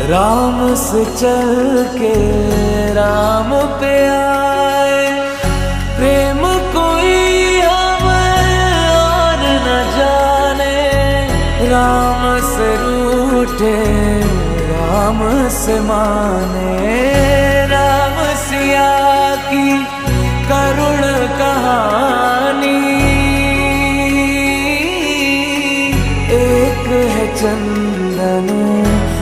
राम से चल के राम पे आए, प्रेम कोई हमें और न जाने। राम से रूठे राम से माने, राम सिया की करुण कहानी।